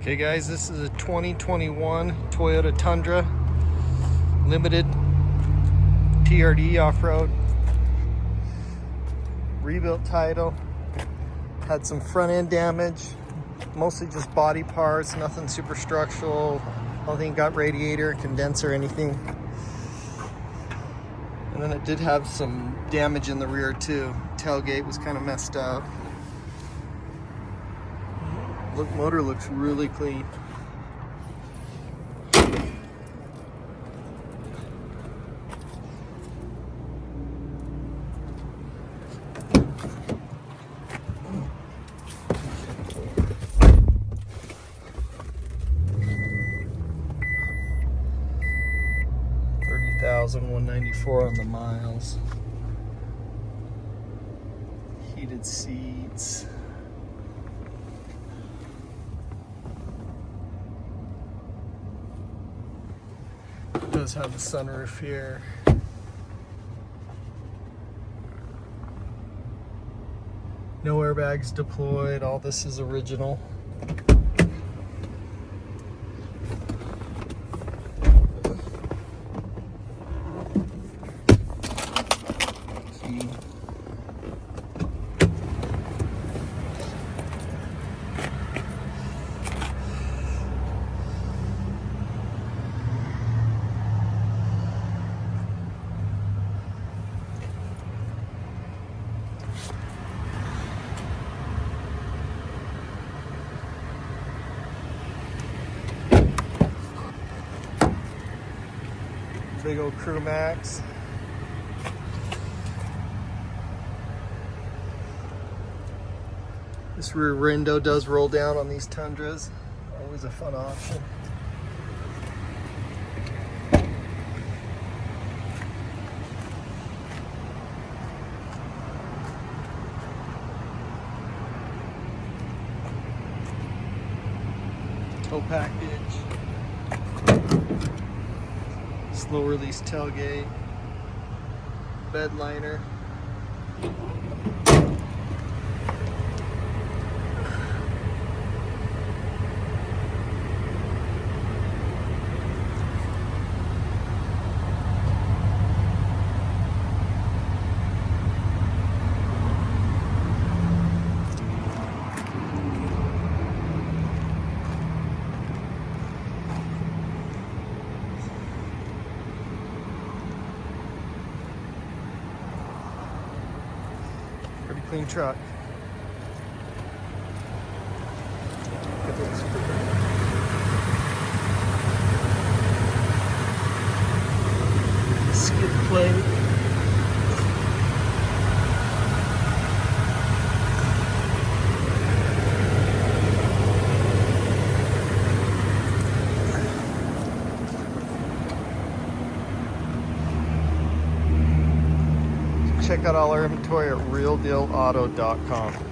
Okay guys, this is a 2021 Toyota Tundra Limited TRD off-road. Rebuilt title. Had some front end damage, mostly just body parts, nothing super structural. I don't think it got radiator, condenser, anything. And then it did have some damage in the rear too. Tailgate was kind of messed up. Look, motor looks really clean. $30,194 on the miles. Heated seats. It does have a sunroof here. No airbags deployed. All this is original. Key. Big old Crew Max. This rear window does roll down on these Tundras. Always a fun option. Tow package. Slow release tailgate, bed liner. Pretty clean truck. Skid plate. Check out all our inventory at realdealauto.com.